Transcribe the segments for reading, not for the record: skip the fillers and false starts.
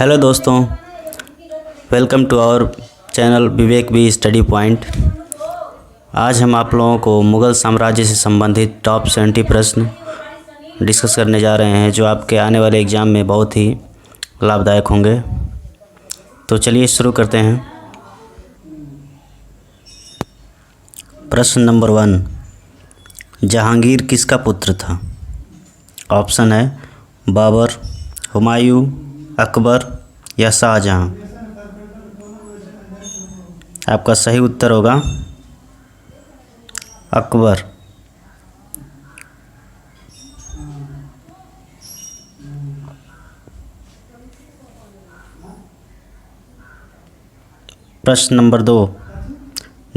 Hello दोस्तों, welcome to our channel Vivek B study point. आज हम आप लोगों को मुग़ल साम्राज्य से संबंधित टॉप 70 प्रश्न डिस्कस करने जा रहे हैं जो आपके आने वाले एग्ज़ाम में बहुत ही लाभदायक होंगे। तो चलिए शुरू करते हैं। प्रश्न नंबर 1, जहांगीर किसका पुत्र था? ऑप्शन है बाबर, हुमायूं, अकबर या शाहजहां। आपका सही उत्तर होगा अकबर। प्रश्न नंबर 2,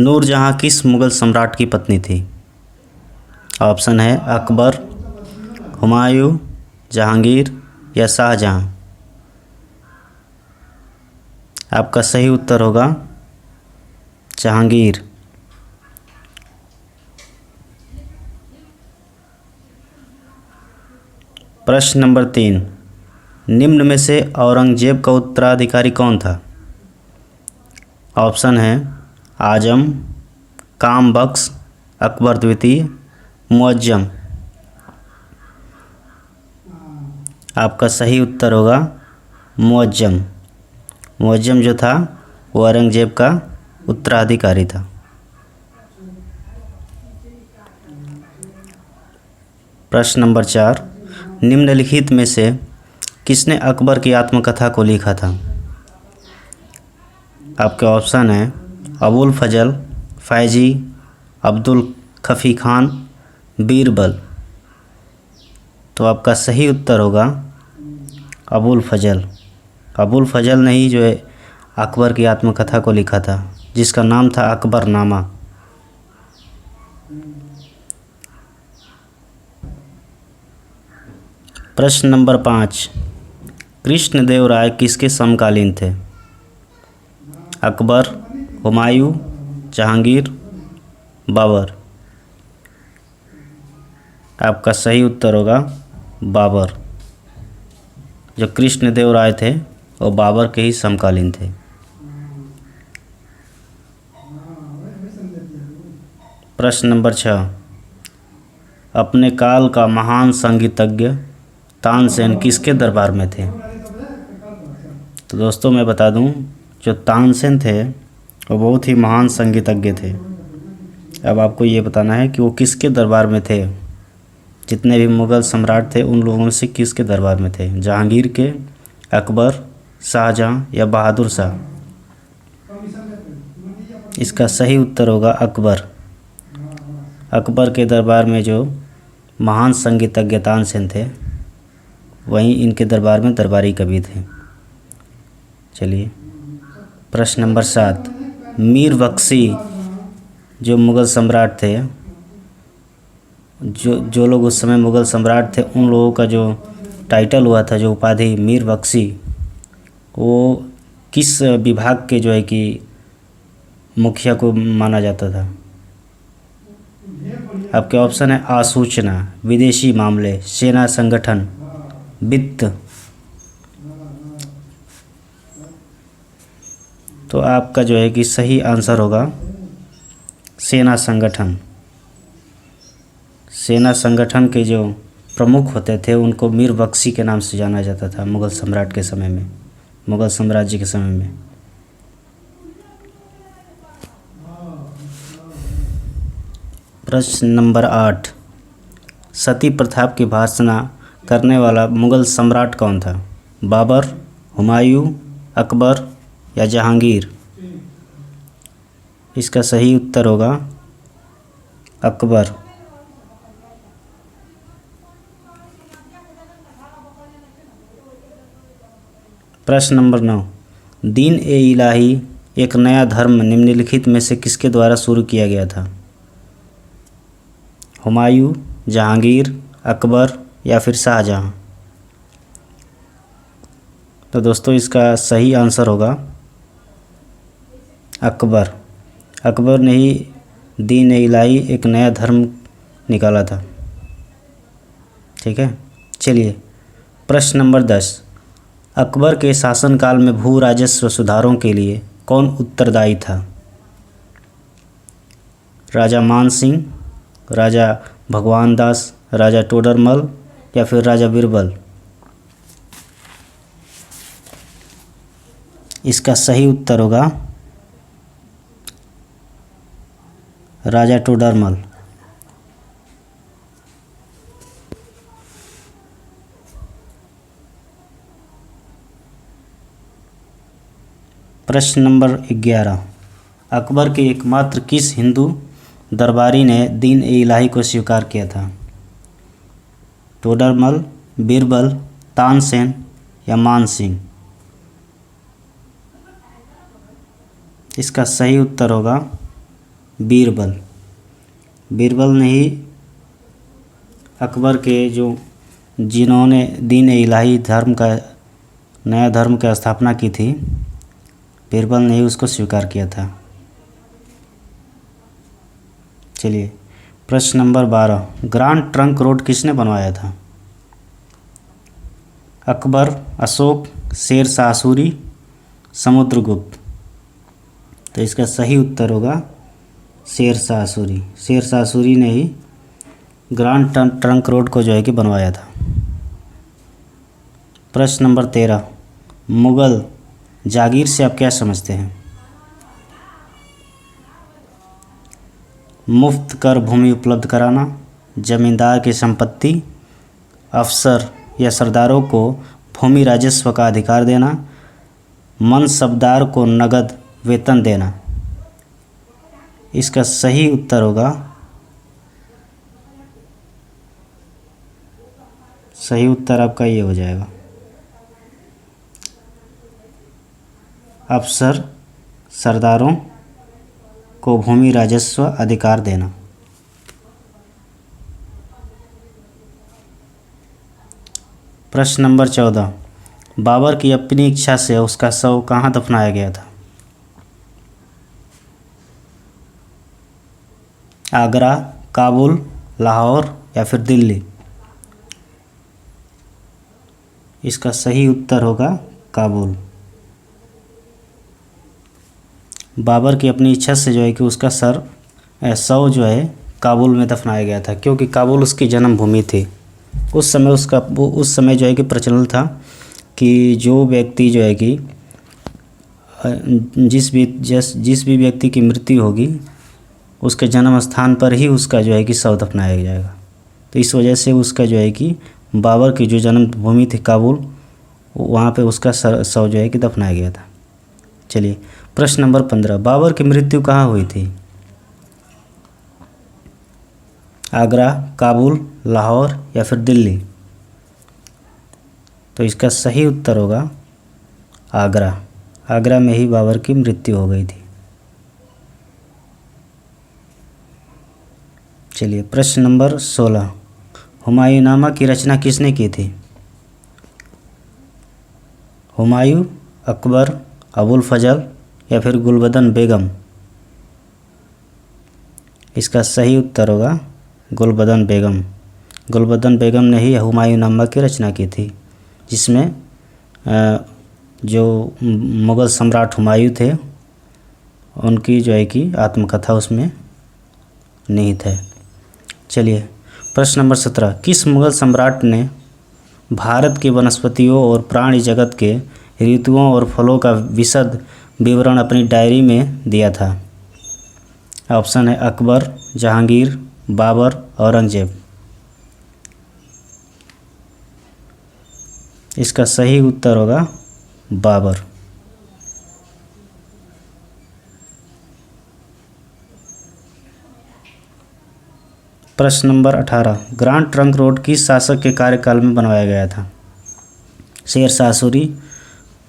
नूरजहां किस मुग़ल सम्राट की पत्नी थी? ऑप्शन है अकबर, हुमायूं, जहांगीर या शाहजहां। आपका सही उत्तर होगा जहांगीर। प्रश्न नंबर 3, निम्न में से औरंगजेब का उत्तराधिकारी कौन था? ऑप्शन है आजम, कामबख्श, अकबर द्वितीय, मुअज्जम। आपका सही उत्तर होगा मुअज्जम। मुअज्जम जो था वो औरंगजेब का उत्तराधिकारी था। प्रश्न नंबर 4, निम्नलिखित में से किसने अकबर की आत्मकथा को लिखा था? आपके ऑप्शन है अबुल फजल, फैजी, अब्दुल खफी खान, बीरबल। तो आपका सही उत्तर होगा अबुल फजल। अबुल फजल ने ही जो है अकबर की आत्मकथा को लिखा था, जिसका नाम था अकबरनामा। प्रश्न नंबर 5, कृष्णदेव राय किसके समकालीन थे? अकबर, हुमायूं, जहांगीर, बाबर। आपका सही उत्तर होगा बाबर। जो कृष्णदेव राय थे वो बाबर के ही समकालीन थे। प्रश्न नंबर 6, अपने काल का महान संगीतज्ञ तानसेन किसके दरबार में थे? तो दोस्तों मैं बता दूं, जो तानसेन थे वो बहुत ही महान संगीतज्ञ थे। अब आपको ये बताना है कि वो किसके दरबार में थे। जितने भी मुग़ल सम्राट थे उन लोगों में से किसके दरबार में थे? जहांगीर के, अकबर, शाहजहां या बहादुर शाह। इसका सही उत्तर होगा अकबर। अकबर के दरबार में जो महान संगीतज्ञ तानसेन थे वहीं इनके दरबार में दरबारी कवि थे। चलिए प्रश्न नंबर 7, मीर बख्शी जो मुग़ल सम्राट थे, जो लोग उस समय मुग़ल सम्राट थे उन लोगों का जो टाइटल हुआ था, जो उपाधि मीर बख्शी, वो किस विभाग के जो है कि मुखिया को माना जाता था? आपके ऑप्शन है आसूचना, विदेशी मामले, सेना संगठन, वित्त। तो आपका जो है कि सही आंसर होगा सेना संगठन। सेना संगठन के जो प्रमुख होते थे उनको मीर बख्शी के नाम से जाना जाता था मुग़ल सम्राट के समय में, मुग़ल साम्राज्य के समय में। प्रश्न नंबर 8, सती प्रथा की भर्त्सना करने वाला मुग़ल सम्राट कौन था? बाबर, हुमायूं, अकबर या जहांगीर। इसका सही उत्तर होगा अकबर। प्रश्न नंबर 9, दीन ए इलाही एक नया धर्म निम्नलिखित में से किसके द्वारा शुरू किया गया था? हुमायूं, जहांगीर, अकबर या फिर शाहजहां। तो दोस्तों इसका सही आंसर होगा अकबर। अकबर ने ही दीन ए इलाही एक नया धर्म निकाला था। ठीक है, चलिए प्रश्न नंबर 10, अकबर के शासनकाल में भू राजस्व सुधारों के लिए कौन उत्तरदायी था? राजा मान सिंह, राजा भगवान दास, राजा टोडरमल या फिर राजा बीरबल? इसका सही उत्तर होगा राजा टोडरमल। प्रश्न नंबर 11, अकबर के एकमात्र किस हिंदू दरबारी ने दीन ए इलाही को स्वीकार किया था? टोडरमल, बीरबल, तानसेन या मान सिंह? इसका सही उत्तर होगा बीरबल। बीरबल ने ही अकबर के जिन्होंने दीन ए इलाही धर्म का नया धर्म की स्थापना की थी, बीरबल ने ही उसको स्वीकार किया था। चलिए प्रश्न नंबर 12, ग्रांड ट्रंक रोड किसने बनवाया था? अकबर, अशोक, शेर शाह सूरी, समुद्रगुप्त? तो इसका सही उत्तर होगा शेर शाह सूरी। शेर शाह सूरी ने ही ग्रांड ट्रंक रोड को जो है कि बनवाया था। प्रश्न नंबर 13, मुगल जागीर से आप क्या समझते हैं? मुफ्त कर भूमि उपलब्ध कराना, जमींदार की संपत्ति, अफसर या सरदारों को भूमि राजस्व का अधिकार देना, मनसबदार को नगद वेतन देना? इसका सही उत्तर होगा, सही उत्तर आपका ये हो जाएगा अफसर सरदारों को भूमि राजस्व अधिकार देना। प्रश्न नंबर 14, बाबर की अपनी इच्छा से उसका शव कहाँ दफनाया गया था? आगरा, काबुल, लाहौर या फिर दिल्ली? इसका सही उत्तर होगा काबुल। बाबर की अपनी इच्छा से जो है कि उसका शव जो है काबुल में दफनाया गया था, क्योंकि काबुल उसकी जन्मभूमि थी। उस समय जो है कि प्रचलन था कि जो व्यक्ति जो है कि जिस भी व्यक्ति की मृत्यु होगी उसके जन्म स्थान पर ही उसका जो है कि शव दफनाया जाएगा। तो इस वजह से उसका जो है कि बाबर की जो जन्मभूमि थी काबुल, वहाँ पे उसका शव जो है कि दफनाया गया था। चलिए प्रश्न नंबर 15, बाबर की मृत्यु कहाँ हुई थी? आगरा, काबुल, लाहौर या फिर दिल्ली? तो इसका सही उत्तर होगा आगरा। आगरा में ही बाबर की मृत्यु हो गई थी। चलिए प्रश्न नंबर 16, हुमायूंनामा की रचना किसने की थी? हुमायूं, अकबर, अबुल फजल या फिर गुलबदन बेगम? इसका सही उत्तर होगा गुलबदन बेगम। गुलबदन बेगम ने ही हुमायूंनामा की रचना की थी, जिसमें जो मुग़ल सम्राट हुमायूं थे उनकी जो है कि आत्मकथा उसमें निहित है। चलिए प्रश्न नंबर 17, किस मुग़ल सम्राट ने भारत के वनस्पतियों और प्राणी जगत के ऋतुओं और फलों का विशद विवरण अपनी डायरी में दिया था? ऑप्शन है अकबर, जहांगीर, बाबर, औरंगजेब? इसका सही उत्तर होगा बाबर। प्रश्न नंबर 18, ग्रांड ट्रंक रोड किस शासक के कार्यकाल में बनवाया गया था? Sher Shah Suri,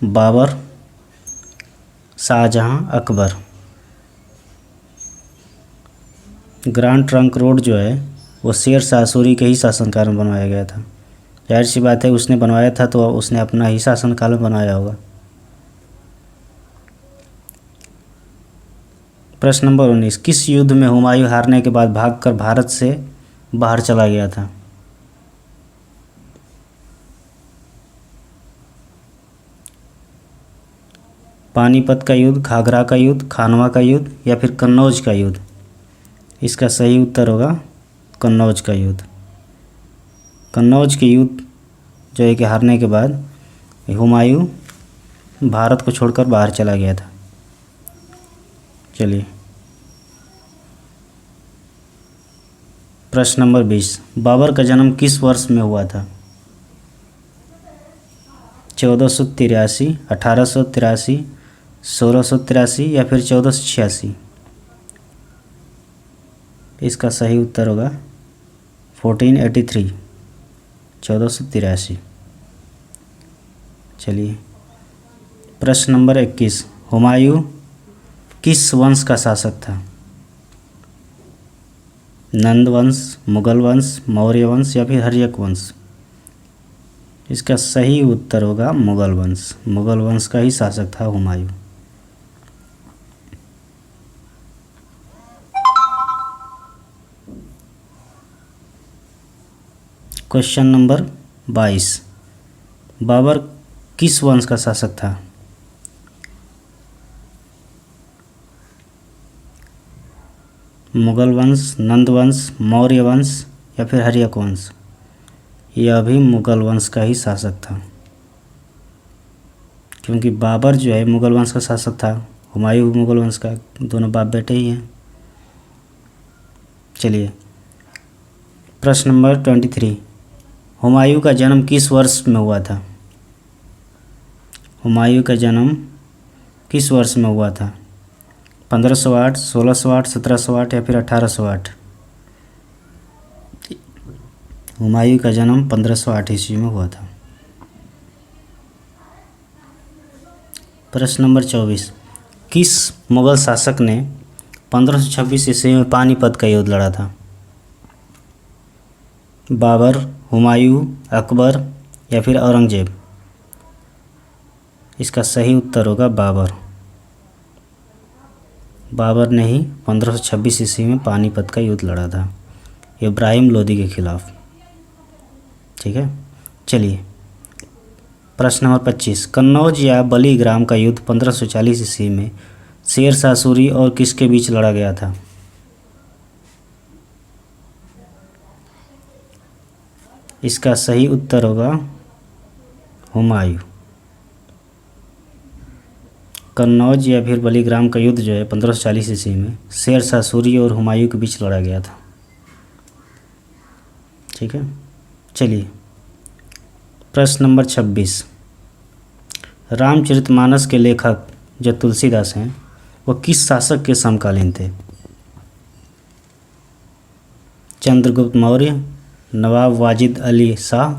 Babur, Shahjahan, Akbar? Grand trunk road जो है वो शेर शाह सूरी के ही शासनकाल में बनवाया गया था। जाहिर सी बात है, उसने बनवाया था तो उसने अपना ही शासनकाल में बनवाया होगा। प्रश्न नंबर 19, किस युद्ध में हुमायूं हारने के बाद भागकर भारत से बाहर चला गया था? पानीपत का युद्ध, घाघरा का युद्ध, खानवा का युद्ध या फिर कन्नौज का युद्ध? इसका सही उत्तर होगा कन्नौज का युद्ध। कन्नौज के युद्ध जो है कि हारने के बाद हुमायूं भारत को छोड़कर बाहर चला गया था। चलिए प्रश्न नंबर 20, बाबर का जन्म किस वर्ष में हुआ था? 1483, 1883, 1683 या फिर 1486? इसका सही उत्तर होगा 1483, 1483। चलिए प्रश्न नंबर 21, हुमायूं किस वंश का शासक था? नंद वंश, मुगल वंश, मौर्य वंश या फिर हर्यक वंश? इसका सही उत्तर होगा मुगल वंश। मुगल वंश का ही शासक था हुमायूं। क्वेश्चन नंबर 22, बाबर किस वंश का शासक था? मुगल वंश, नंद वंश, मौर्य वंश या फिर हर्यक वंश? यह भी मुगल वंश का ही शासक था, क्योंकि बाबर जो है मुगल वंश का शासक था, हुमायूं भी मुगल वंश का, दोनों बाप बेटे ही हैं। चलिए प्रश्न नंबर 23, हुमायूं का जन्म किस वर्ष में हुआ था? हुमायूं का जन्म किस वर्ष में हुआ था? 1508, 1608, 1708 या फिर 1808? हुमायूं का जन्म 1508 ईस्वी में हुआ था। प्रश्न नंबर 24, किस मुगल शासक ने 1526 ईस्वी में पानीपत का युद्ध लड़ा था? बाबर, हुमायूं, अकबर या फिर औरंगजेब? इसका सही उत्तर होगा बाबर। बाबर ने ही 1526 ईस्वी में पानीपत का युद्ध लड़ा था, इब्राहिम लोदी के खिलाफ। ठीक है, चलिए प्रश्न नंबर 25, कन्नौज या बलीग्राम का युद्ध 1540 ईस्वी में शेर शाह सूरी और किसके बीच लड़ा गया था? इसका सही उत्तर होगा हुमायूं। कन्नौज या फिर बलीग्राम का युद्ध जो है 1540 ईस्वी में शेर शाह सूरी और हुमायूं के बीच लड़ा गया था। ठीक है, चलिए प्रश्न नंबर 26, रामचरितमानस के लेखक जो तुलसीदास हैं वो किस शासक के समकालीन थे? चंद्रगुप्त मौर्य, नवाब वाजिद अली शाह,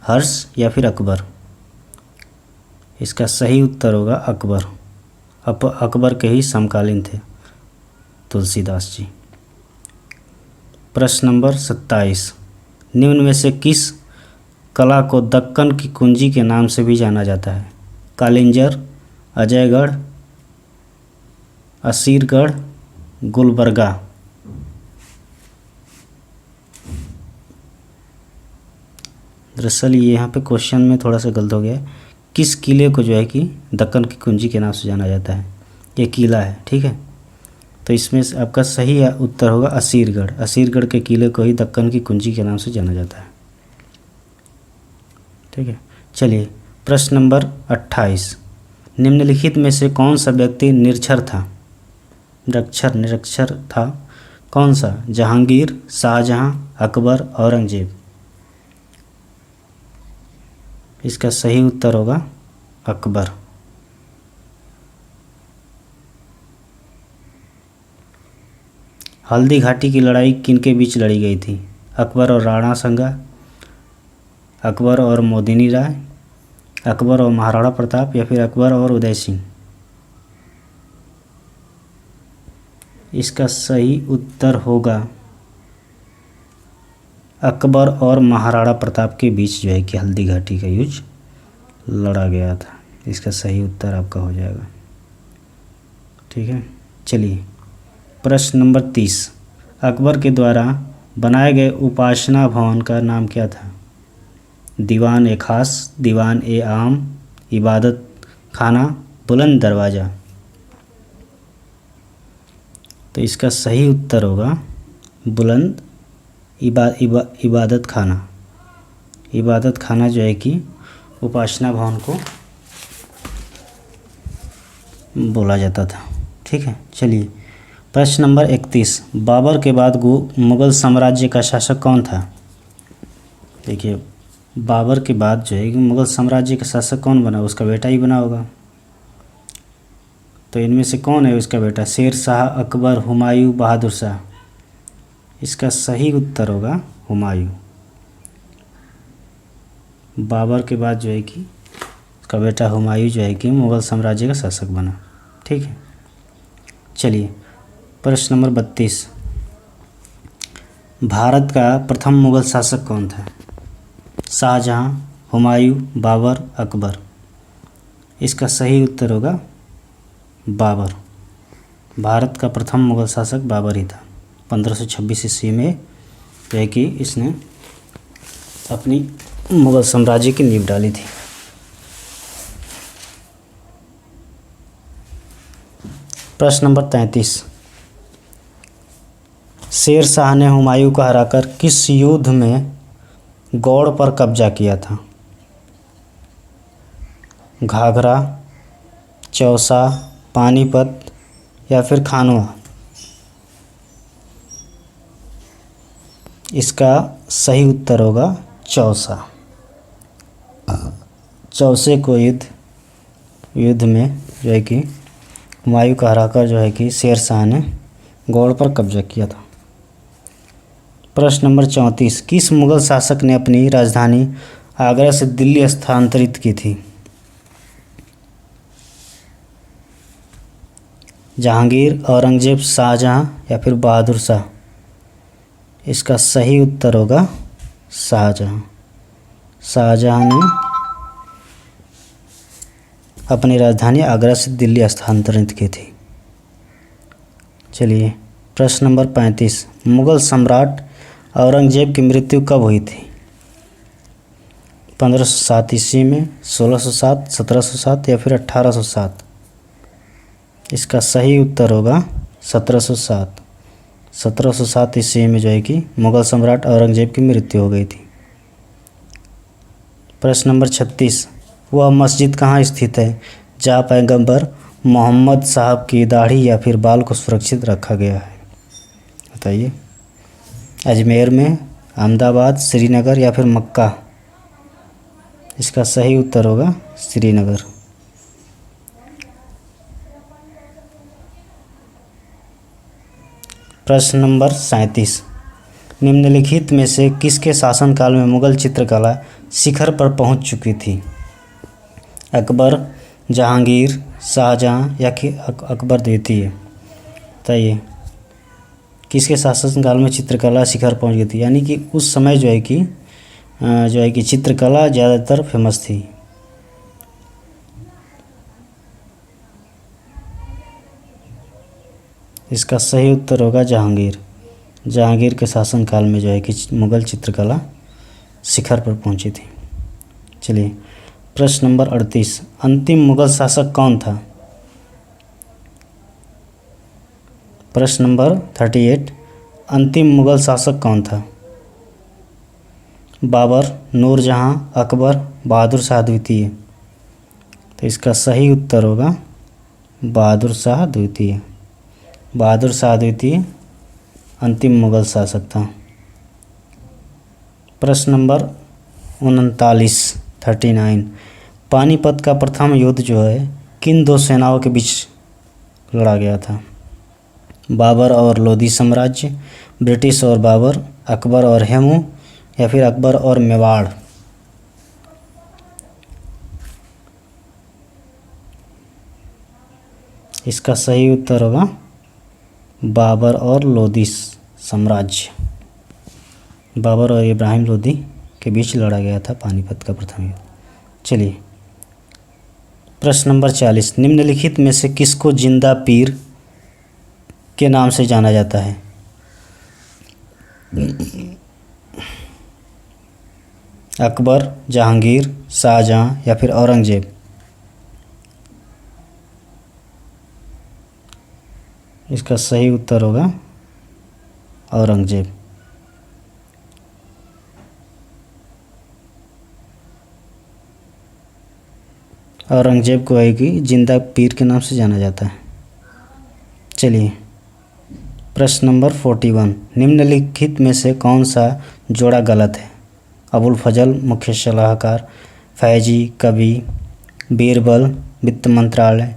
हर्ष या फिर अकबर? इसका सही उत्तर होगा अकबर। अकबर के ही समकालीन थे तुलसीदास जी। प्रश्न नंबर 27, निम्न में से किस कला को दक्कन की कुंजी के नाम से भी जाना जाता है? कालिंजर, अजयगढ़, असीरगढ़, गुलबर्गा? दरअसल ये यहाँ पे क्वेश्चन में थोड़ा सा गलत हो गया है। किस किले को जो है कि दक्कन की कुंजी के नाम से जाना जाता है? ये किला है। ठीक है, तो इसमें से आपका सही उत्तर होगा असीरगढ़। असीरगढ़ के किले को ही दक्कन की कुंजी के नाम से जाना जाता है। ठीक है, चलिए प्रश्न नंबर 28, निम्नलिखित में से कौन सा व्यक्ति निरक्षर था? निरक्षर था कौन सा? जहांगीर, शाहजहां, अकबर, औरंगजेब? इसका सही उत्तर होगा अकबर। हल्दी घाटी की लड़ाई किनके बीच लड़ी गई थी? अकबर और राणा संगा, अकबर और मोदिनी राय, अकबर और महाराणा प्रताप या फिर अकबर और उदय सिंह? इसका सही उत्तर होगा अकबर और महाराणा प्रताप के बीच जो है कि हल्दी घाटी का युद्ध लड़ा गया था। इसका सही उत्तर आपका हो जाएगा। ठीक है, चलिए प्रश्न नंबर 30, अकबर के द्वारा बनाए गए उपासना भवन का नाम क्या था? दीवान ए खास, दीवान ए आम, इबादत खाना, बुलंद दरवाज़ा। तो इसका सही उत्तर होगा बुलंद इबादत खाना। इबादत खाना जो है कि उपासना भवन को बोला जाता था। ठीक है, चलिए प्रश्न नंबर 31, बाबर के बाद मुग़ल साम्राज्य का शासक कौन था? देखिए, बाबर के बाद जो है कि मुग़ल साम्राज्य का शासक कौन बना? उसका बेटा ही बना होगा। तो इनमें से कौन है उसका बेटा? शेर शाह, अकबर, हुमायूं, बहादुर शाह। इसका सही उत्तर होगा हुमायूं। बाबर के बाद जो है कि उसका बेटा हुमायूं जो है कि मुग़ल साम्राज्य का शासक बना। ठीक है, चलिए प्रश्न नंबर 32, भारत का प्रथम मुग़ल शासक कौन था? शाहजहां, हुमायूं, बाबर, अकबर। इसका सही उत्तर होगा बाबर। भारत का प्रथम मुग़ल शासक बाबर ही था। 1526 ईस्वी में जो है कि इसने अपनी मुग़ल साम्राज्य की नींव डाली थी। प्रश्न नंबर 33, शेर शाह ने हुमायूं को हराकर किस युद्ध में गौड़ पर कब्जा किया था? घाघरा, चौसा, पानीपत या फिर खानवा। इसका सही उत्तर होगा चौसा। चौसे को युद्ध में जो है कि हुमायूं को हराकर जो है कि शेर शाह ने गौड़ पर कब्जा किया था। प्रश्न नंबर 34, किस मुग़ल शासक ने अपनी राजधानी आगरा से दिल्ली स्थानांतरित की थी? जहांगीर, औरंगजेब, शाहजहां या फिर बहादुर शाह। इसका सही उत्तर होगा शाहजहां। शाहजहां ने अपनी राजधानी आगरा से दिल्ली स्थानांतरित की थी। चलिए प्रश्न नंबर 35, मुग़ल सम्राट औरंगजेब की मृत्यु कब हुई थी? 1507 ईस्वी में, 1607, 1707 या फिर 1807। इसका सही उत्तर होगा 1707। 1707 ईस्वी में जो है कि मुग़ल सम्राट औरंगजेब की मृत्यु हो गई थी। प्रश्न नंबर 36, वह मस्जिद कहाँ स्थित है जहाँ पैगंबर मोहम्मद साहब की दाढ़ी या फिर बाल को सुरक्षित रखा गया है? बताइए। अजमेर में, अहमदाबाद, श्रीनगर या फिर मक्का। इसका सही उत्तर होगा श्रीनगर। प्रश्न नंबर 37, निम्नलिखित में से किसके शासनकाल में मुग़ल चित्रकला शिखर पर पहुंच चुकी थी? अकबर, जहांगीर, शाहजहां या कि अकबर द्वितीय। बताइए किसके शासनकाल में चित्रकला शिखर पहुंच गई थी? यानी कि उस समय जो है कि चित्रकला ज़्यादातर फेमस थी। इसका सही उत्तर होगा जहांगीर। जहांगीर के शासनकाल में जो है कि मुग़ल चित्रकला शिखर पर पहुंची थी। चलिए प्रश्न नंबर 38, अंतिम मुग़ल शासक कौन था? प्रश्न नंबर 38, अंतिम मुग़ल शासक कौन था? बाबर, नूरजहां, अकबर, बहादुर शाह द्वितीय। तो इसका सही उत्तर होगा बहादुर शाह द्वितीय। बहादुर शाह द्वितीय अंतिम मुग़ल शासक था। प्रश्न नंबर 39, पानीपत का प्रथम युद्ध जो है किन दो सेनाओं के बीच लड़ा गया था? बाबर और लोधी साम्राज्य, ब्रिटिश और बाबर, अकबर और हेमू या फिर अकबर और मेवाड़। इसका सही उत्तर होगा बाबर और लोधी साम्राज्य। बाबर और इब्राहिम लोधी के बीच लड़ा गया था पानीपत का प्रथम युद्ध। चलिए प्रश्न नंबर 40, निम्नलिखित में से किसको जिंदा पीर के नाम से जाना जाता है? अकबर, जहांगीर, शाहजहां या फिर औरंगजेब। इसका सही उत्तर होगा औरंगजेब। औरंगजेब को है कि जिंदा पीर के नाम से जाना जाता है। चलिए प्रश्न नंबर 41, निम्नलिखित में से कौन सा जोड़ा गलत है? अबुल फजल मुख्य सलाहकार, फैजी कवि, बीरबल वित्त मंत्रालय,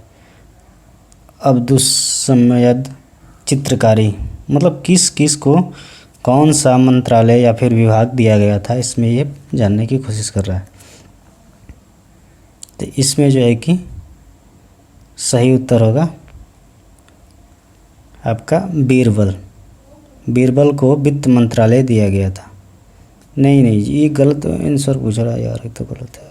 अब्दुस्समद चित्रकारी। मतलब किस किस को कौन सा मंत्रालय या फिर विभाग दिया गया था, इसमें ये जानने की कोशिश कर रहा है। तो इसमें जो है कि सही उत्तर होगा आपका बीरबल। बीरबल को वित्त मंत्रालय दिया गया था। नहीं ये गलत आंसर पूछ रहा है यार, ये तो गलत है।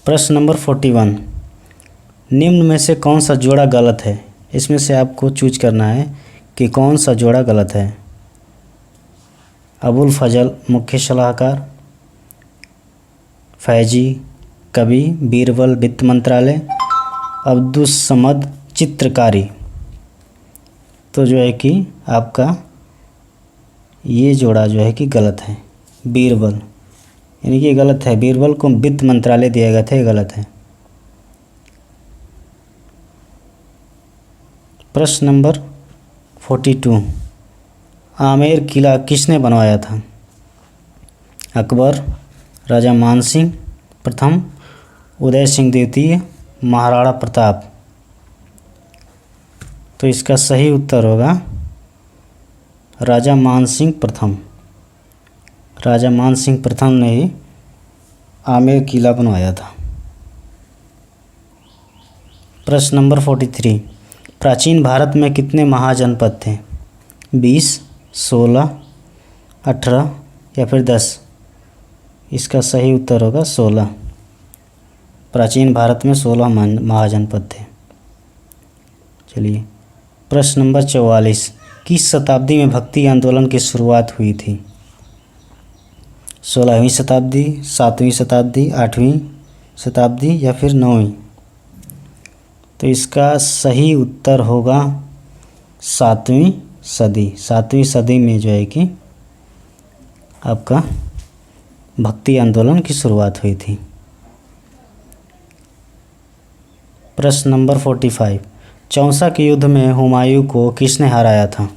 प्रश्न नंबर 41, निम्न में से कौन सा जोड़ा गलत है? इसमें से आपको चूज करना है कि कौन सा जोड़ा गलत है। अबुल फजल मुख्य सलाहकार, फैजी कवि, बीरबल वित्त मंत्रालय, अब्दुस्समद चित्रकारी। तो जो है कि आपका ये जोड़ा जो है कि गलत है, बीरबल, यानी कि गलत है। बीरबल को वित्त मंत्रालय दिया गया था, ये गलत है। प्रश्न नंबर 42, आमेर किला किसने बनवाया था? अकबर, राजा मानसिंह प्रथम, उदय सिंह द्वितीय, महाराणा प्रताप। तो इसका सही उत्तर होगा राजा मानसिंह प्रथम। राजा मानसिंह प्रथम ने ही आमेर किला बनवाया था। प्रश्न नंबर 43, प्राचीन भारत में कितने महाजनपद थे? 20, 16, 18 या फिर 10? इसका सही उत्तर होगा 16। प्राचीन भारत में 16 महाजनपद थे। चलिए प्रश्न नंबर 44, किस शताब्दी में भक्ति आंदोलन की शुरुआत हुई थी? 16वीं शताब्दी, 7वीं शताब्दी, 8वीं शताब्दी या फिर 9वीं? तो इसका सही उत्तर होगा 7वीं सदी। 7वीं सदी में जो है कि आपका भक्ति आंदोलन की शुरुआत हुई थी। प्रश्न नंबर 45, चौसा के युद्ध में हुमायूं को किसने हराया था?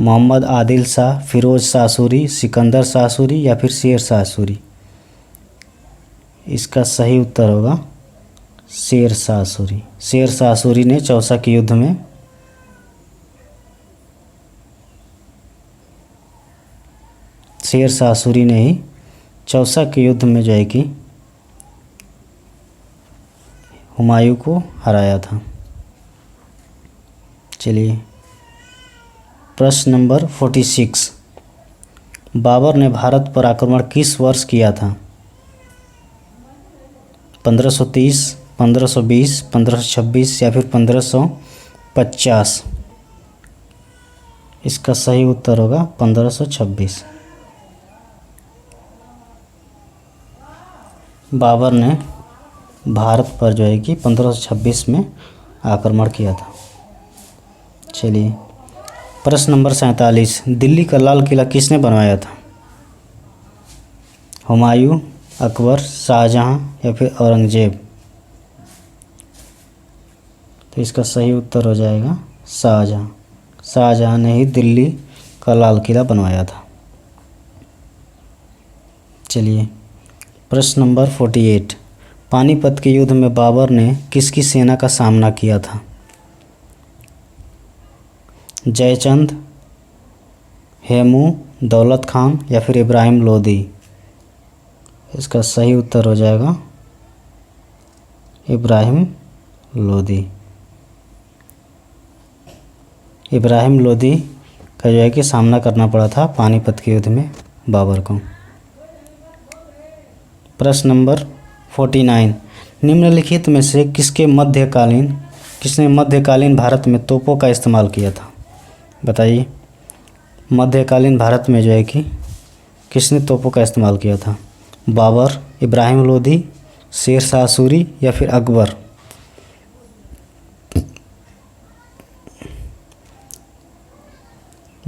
मोहम्मद आदिल शाह, फिरोज शाह सूरी, सिकंदर शाह सूरी या फिर शेर शाह सूरी? इसका सही उत्तर होगा शेर शाह सूरी। शेर शाह सूरी ने चौसा के युद्ध में शेर शाह सूरी ने ही चौसा के युद्ध में जो है कि हुमायूं को हराया था। चलिए प्रश्न नंबर 46, बाबर ने भारत पर आक्रमण किस वर्ष किया था? 1530, 1520, 1526 या फिर 1550? इसका सही उत्तर होगा 1526। बाबर ने भारत पर जो है कि 1526 में आक्रमण किया था। चलिए प्रश्न नंबर 47, दिल्ली का लाल किला किसने बनवाया था? हुमायूं, अकबर, शाहजहां या फिर औरंगजेब? तो इसका सही उत्तर हो जाएगा शाहजहां। शाहजहां ने ही दिल्ली का लाल किला बनवाया था। चलिए प्रश्न नंबर 48, पानीपत के युद्ध में बाबर ने किसकी सेना का सामना किया था? जयचंद, हेमू, दौलत खान या फिर इब्राहिम लोदी? इसका सही उत्तर हो जाएगा इब्राहिम लोदी। इब्राहिम लोदी का जो है कि सामना करना पड़ा था पानीपत के युद्ध में बाबर को। प्रश्न नंबर 49, निम्नलिखित में से किसने मध्यकालीन भारत में तोपों का इस्तेमाल किया था? बताइए, मध्यकालीन भारत में जो है कि किसने तोपों का इस्तेमाल किया था? बाबर, इब्राहिम लोदी, शेरशाह सूरी या फिर अकबर?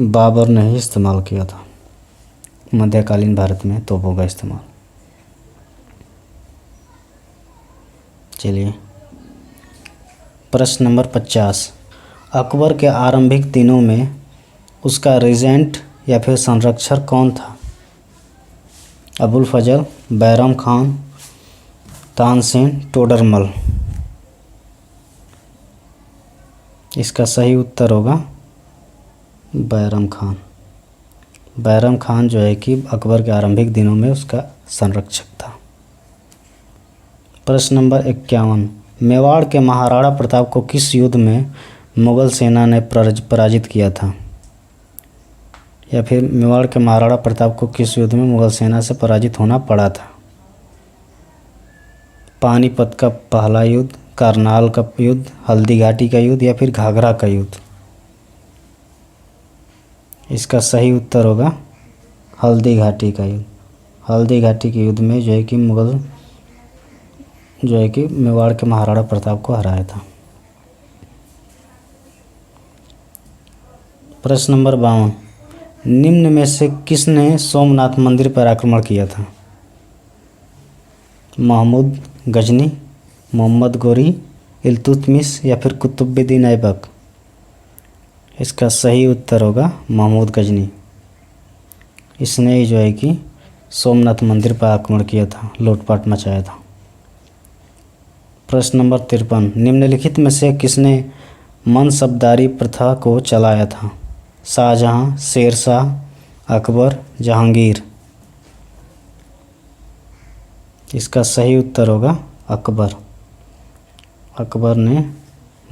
बाबर ने ही इस्तेमाल किया था मध्यकालीन भारत में तोपों का इस्तेमाल। चलिए प्रश्न नंबर 50। अकबर के आरंभिक दिनों में उसका रीजेंट या फिर संरक्षक कौन था? अबुल फजल, बैरम खान, तानसेन, टोडरमल? इसका सही उत्तर होगा बैरम खान। बैरम खान जो है कि अकबर के आरंभिक दिनों में उसका संरक्षक था। प्रश्न नंबर 51। मेवाड़ के महाराणा प्रताप को किस युद्ध में मुगल सेना ने पराजित किया था? या फिर मेवाड़ के महाराणा प्रताप को किस युद्ध में मुगल सेना से पराजित होना पड़ा था? पानीपत का पहला युद्ध, करनाल का युद्ध, हल्दी घाटी का युद्ध या फिर घाघरा का युद्ध? इसका सही उत्तर होगा हल्दी घाटी का युद्ध। हल्दी घाटी के युद्ध में जो है कि मुगल जो है कि मेवाड़ के महाराणा प्रताप को हराया था। प्रश्न नंबर 52। निम्न में से किसने सोमनाथ मंदिर पर आक्रमण किया था? महमूद गजनी, मोहम्मद गोरी, इल्तुतमिश या फिर कुतुबुद्दीन ऐबक? इसका सही उत्तर होगा महमूद गजनी। इसने ही जो है कि सोमनाथ मंदिर पर आक्रमण किया था, लूटपाट मचाया था। प्रश्न नंबर 53। निम्नलिखित में से किसने मनसबदारी प्रथा को चलाया था? शाहजहां, शेरशाह, अकबर, जहांगीर? इसका सही उत्तर होगा अकबर। अकबर ने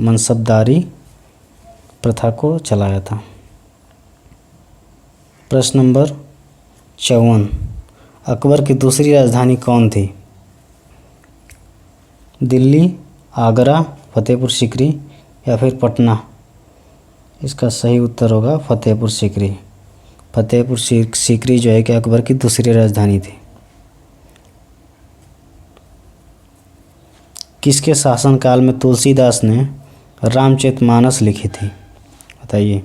मनसबदारी प्रथा को चलाया था। प्रश्न नंबर 54। अकबर की दूसरी राजधानी कौन थी? दिल्ली, आगरा, फतेहपुर सीकरी या फिर पटना? इसका सही उत्तर होगा फतेहपुर सीकरी। फतेहपुर सीकरी जो है कि अकबर की दूसरी राजधानी थी। किसके शासनकाल में तुलसीदास ने रामचरितमानस लिखी थी? बताइए।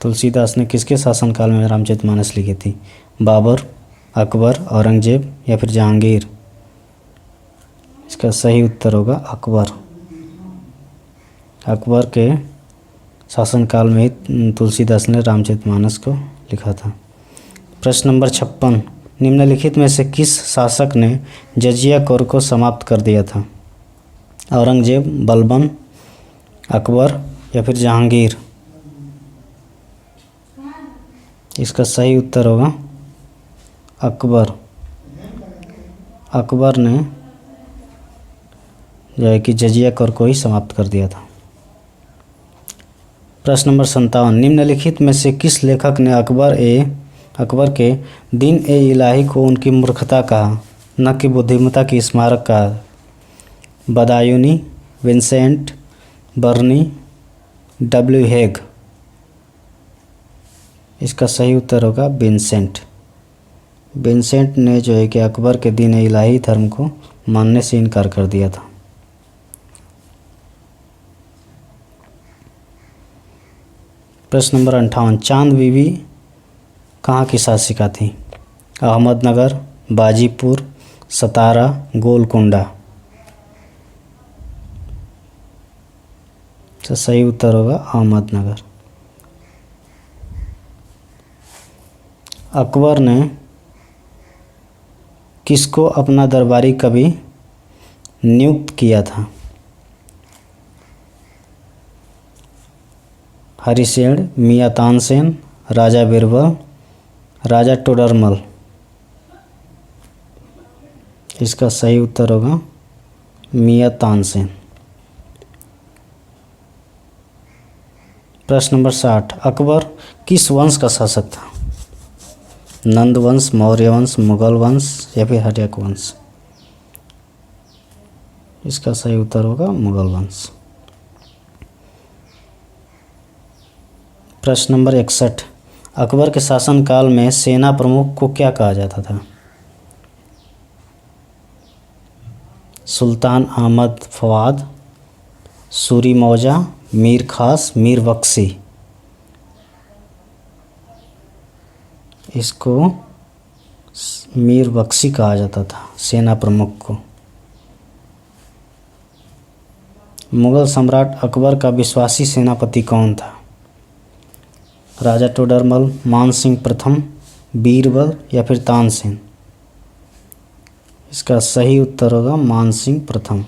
तुलसीदास ने किसके शासनकाल में रामचरितमानस लिखी थी? बाबर, अकबर, औरंगजेब या फिर जहांगीर? इसका सही उत्तर होगा अकबर। अकबर के शासनकाल में ही तुलसीदास ने रामचरितमानस को लिखा था। प्रश्न नंबर 56। निम्नलिखित में से किस शासक ने जजिया कर को समाप्त कर दिया था? औरंगजेब, बलबन, अकबर या फिर जहांगीर? इसका सही उत्तर होगा अकबर। अकबर ने जो है कि जजिया कर को ही समाप्त कर दिया था। प्रश्न नंबर 57। निम्नलिखित में से किस लेखक ने अकबर के दिन ए इलाही को उनकी मूर्खता कहा, न कि बुद्धिमत्ता की स्मारक कहा? बदायूनी, विंसेंट, बर्नी, डब्ल्यू हेग? इसका सही उत्तर होगा विंसेंट। विंसेंट ने जो है कि अकबर के दिन ए इलाही धर्म को मानने से इनकार कर दिया था। प्रश्न नंबर 58। चांद बीबी कहाँ की शासिका थी? अहमदनगर, बाजीपुर, सतारा, गोलकुंडा? तो सही उत्तर होगा अहमदनगर। अकबर ने किसको अपना दरबारी कवि नियुक्त किया था? हरिसेन, मियाँ तानसेन, राजा बीरबल, राजा टोडरमल? इसका सही उत्तर होगा मियाँ तानसेन। प्रश्न नंबर 60। अकबर किस वंश का शासक था? नंद वंश, मौर्य वंश, मुगल वंश या फिर हर्यक वंश? इसका सही उत्तर होगा मुगल वंश। प्रश्न नंबर 61। अकबर के शासनकाल में सेना प्रमुख को क्या कहा जाता था? सुल्तान अहमद फवाद, सूरी मौजा, मीर खास, मीर बख्शी। इसको मीर बख्शी कहा जाता था सेना प्रमुख को। मुगल सम्राट अकबर का विश्वासी सेनापति कौन था? राजा टोडरमल, मानसिंह प्रथम, बीरबल या फिर तानसेन। इसका सही उत्तर होगा मानसिंह प्रथम।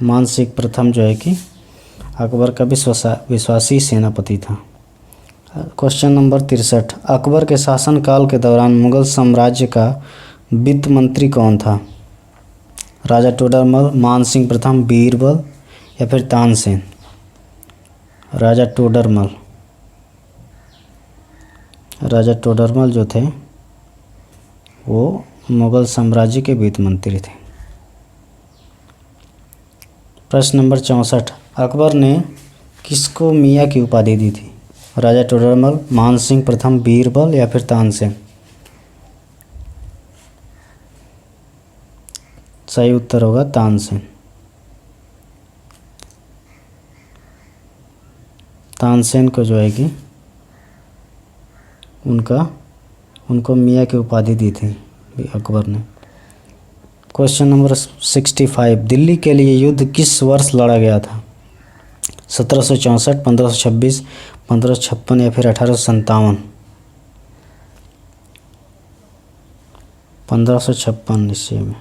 मानसिंह प्रथम जो है कि अकबर का विश्वासी सेनापति था। क्वेश्चन नंबर 63, अकबर के शासनकाल के दौरान मुगल साम्राज्य का वित्त मंत्री कौन था? राजा टोडरमल, मानसिंह प्रथम, बीरबल या फिर तानसेन। राजा टोडरमल। राजा टोडरमल जो थे वो मुगल साम्राज्य के वित्त मंत्री थे। प्रश्न नंबर 64, अकबर ने किसको मियाँ की उपाधि दी थी? राजा टोडरमल, मानसिंह प्रथम, बीरबल या फिर तानसेन। सही उत्तर होगा तानसेन। तानसेन को जो है कि उनको मियाँ की उपाधि दी थी अकबर ने। क्वेश्चन नंबर 65, दिल्ली के लिए युद्ध किस वर्ष लड़ा गया था? 1764, 1526, 1556 या फिर 1857। 1556 ईस्वी में।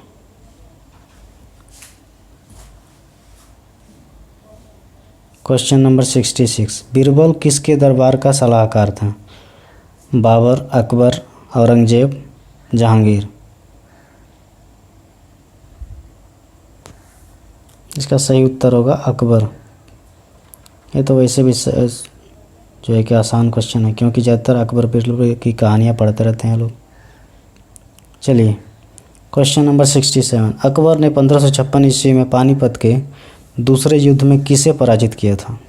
क्वेश्चन नंबर 66, बीरबल किसके दरबार का सलाहकार था? बाबर, अकबर, औरंगजेब, जहांगीर। इसका सही उत्तर होगा अकबर। ये तो वैसे भी जो है कि आसान क्वेश्चन है, क्योंकि ज़्यादातर अकबर बीरबल की कहानियाँ पढ़ते रहते हैं लोग। चलिए क्वेश्चन नंबर 67, अकबर ने 1556 ईस्वी में पानीपत के दूसरे युद्ध में किसे पराजित किया था?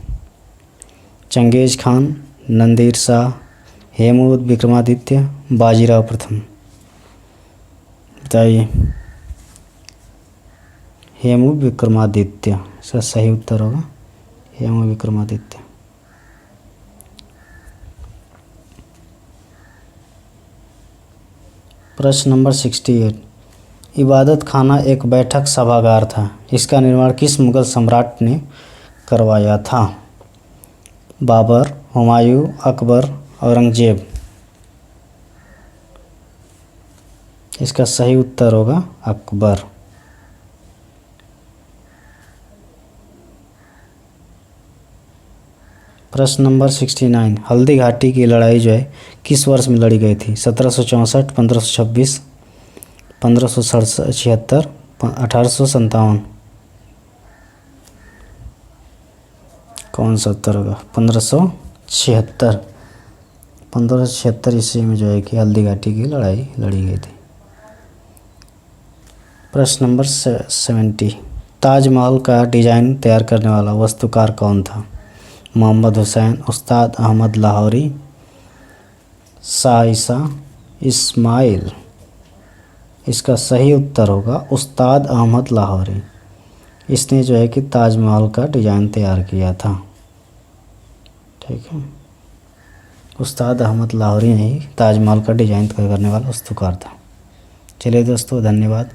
चंगेज खान, नंदीर शाह, हेमूद विक्रमादित्य, बाजीराव प्रथम। बताइए। हेमू विक्रमादित्य। इसका सही उत्तर होगा हेमू विक्रमादित्य। प्रश्न नंबर 68, इबादत खाना एक बैठक सभागार था। इसका निर्माण किस मुगल सम्राट ने करवाया था? बाबर, हुमायूं, अकबर, औरंगजेब। इसका सही उत्तर होगा अकबर। प्रश्न नंबर 69, हल्दी घाटी की लड़ाई जो है किस वर्ष में लड़ी गई थी? 1764, 1526, 1576, 1857। कौन सा उत्तर होगा? 1576। 1576 ईस्वी में जो है कि हल्दी घाटी की लड़ाई लड़ी गई थी। प्रश्न नंबर 70, ताजमहल का डिज़ाइन तैयार करने वाला वास्तुकार कौन था? मोहम्मद हुसैन, उस्ताद अहमद लाहौरी, शाह ईसा, इस्माइल। इसका सही उत्तर होगा उस्ताद अहमद लाहौरी। इसने जो है कि ताजमहल का डिज़ाइन तैयार किया था। ठीक है, उस्ताद अहमद लाहौरी ने ही ताजमहल का डिज़ाइन करने वाला वास्तुकार था। चलिए दोस्तों, धन्यवाद।